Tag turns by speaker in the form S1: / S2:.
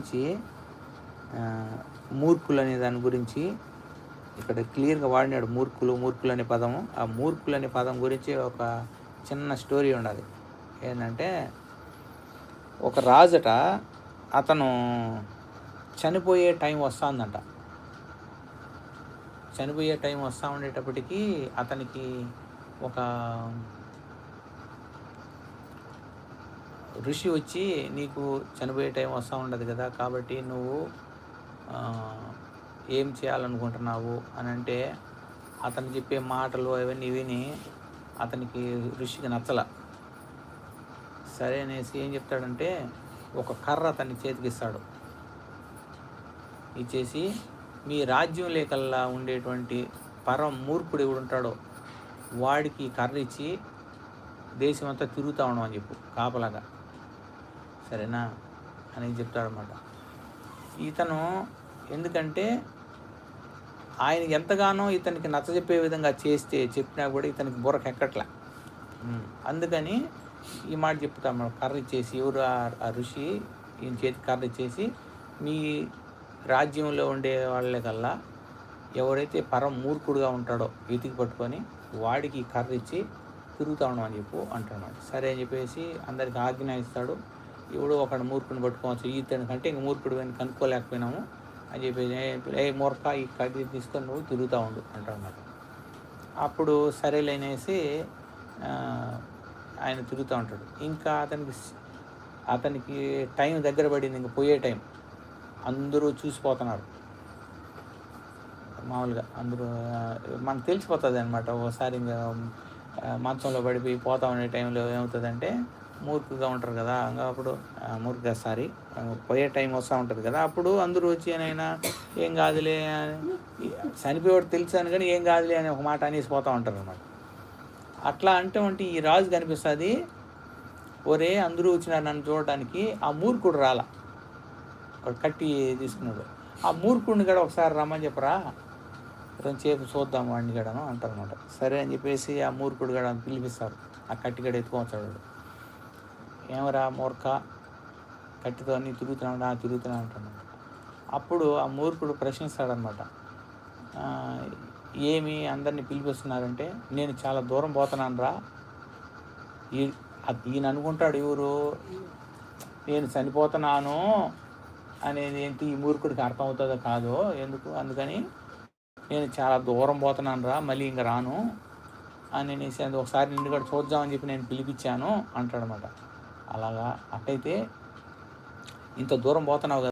S1: గురించి మూర్ఖులు అనే దాని గురించి ఇక్కడ క్లియర్‌గా వాడినాడు. మూర్ఖులు అనే పదము. ఆ మూర్ఖులు అనే పదం గురించి ఒక చిన్న స్టోరీ ఉన్నది. ఏందంటే ఒక రాజట అతను చనిపోయే టైం వస్తాందంట. చనిపోయే టైం వస్తా ఉండేటప్పటికి అతనికి ఒక ఋషి వచ్చి, నీకు చనిపోయే టైం వస్తూ ఉండదు కదా, కాబట్టి నువ్వు ఏం చేయాలనుకుంటున్నావు అని అంటే, అతను చెప్పే మాటలు అవన్నీ విని అతనికి ఋషికి నచ్చల. సరే అనేసి ఏం చెప్తాడంటే, ఒక కర్ర అతని చేతికి ఇస్తాడు. ఇచ్చేసి, మీ రాజ్యం లేకల్లా ఉండేటువంటి పరం మూర్ఖుడు ఎవడు ఉంటాడో వాడికి కర్ర ఇచ్చి దేశం అంతా తిరుగుతూ ఉండడం అని చెప్పు కాపలాగా, సరేనా అని చెప్తాడనమాట. ఇతను ఎందుకంటే ఆయనకి ఎంతగానో ఇతనికి నచ్చజెప్పే విధంగా చెప్పినా కూడా ఇతనికి బుర్రకు ఎక్కట్లే. అందుకని ఈ మాట చెప్తాము, కర్ర ఇచ్చేసి, ఎవరు ఆ ఋషి ఈయన చేతికి కర్ర ఇచ్చేసి, మీ రాజ్యంలో ఉండే వాళ్ళకల్లా ఎవరైతే పరం మూర్ఖుడుగా ఉంటాడో వెతికి పట్టుకొని వాడికి కర్ర ఇచ్చి తిరుగుతూ ఉండడం అని చెప్పు అంటున్నాడు. సరే అని చెప్పేసి అందరికి ఆజ్ఞ ఇస్తాడు. ఎవడో ఒకడు మూర్ఖుని పట్టుకోవచ్చు, ఈతని కంటే ఇంక మూర్ఖుడు అని కనుక్కోలేకపోయినాము అని చెప్పేసి, ఏ మూర్ఖ ఈ కర్ర తీసుకొని నువ్వు తిరుగుతూ ఉండు అంటాడన్నమాట. అప్పుడు సరేలేనేసి ఆయన తిరుగుతూ ఉంటాడు. ఇంకా అతనికి టైం దగ్గర పడింది, ఇంక పోయే టైం. అందరూ చూసిపోతున్నారు. మామూలుగా అందరూ మనకు తెలిసిపోతుంది అనమాట. ఒకసారి ఇంకా మంచంలో పడిపోయి పోతా ఉండే టైంలో ఏమవుతుందంటే, మూర్ఖుగా ఉంటారు కదా, ఇంకా అప్పుడు పోయే టైం వస్తూ ఉంటుంది కదా, అప్పుడు అందరూ వచ్చి అయినా ఏం కాదులే, చనిపోయేవాడు తెలుసాను కానీ ఏం కాదులే అని ఒక మాట అనేసి పోతూ ఉంటారు అనమాట. అట్లా అంటే ఈ రాజు కనిపిస్తుంది, ఒరే అందరూ వచ్చినారు నన్ను చూడడానికి, ఆ మూర్ఖుడు రాలా, వాడు కట్టి తీసుకున్నాడు. ఆ మూర్ఖుడిని కూడా ఒకసారి రమ్మని చెప్పరా, కొంచెంసేపు చూద్దాం వాడిని గడను అంటారు అనమాట. సరే అని చెప్పేసి ఆ మూర్ఖుడు గడ పిలిపిస్తారు. ఆ కట్టిగడ ఎత్తుకొచ్చాడు. ఏమరా మూర్ఖ, కట్టితో అన్నీ తిరుగుతున్నా అంటున్నాడు. అప్పుడు ఆ మూర్ఖుడు ప్రశ్నిస్తాడనమాట, ఏమి అందరినీ పిలిపిస్తున్నారంటే, నేను చాలా దూరం పోతున్నాను రా. ఈయన అనుకుంటాడు, ఎవరు నేను చనిపోతున్నాను అనేది ఏంటి ఈ మూర్ఖుడికి అర్థమవుతుందో కాదో ఎందుకు, అందుకని నేను చాలా దూరం పోతున్నాను రా, మళ్ళీ ఇంక రాను అని అనేసి ఒకసారి నిన్ను కూడా చూద్దామని చెప్పి నేను పిలిపించాను అంటాడనమాట. అలాగా అట్టయితే ఇంత దూరం పోతున్నావు కదా,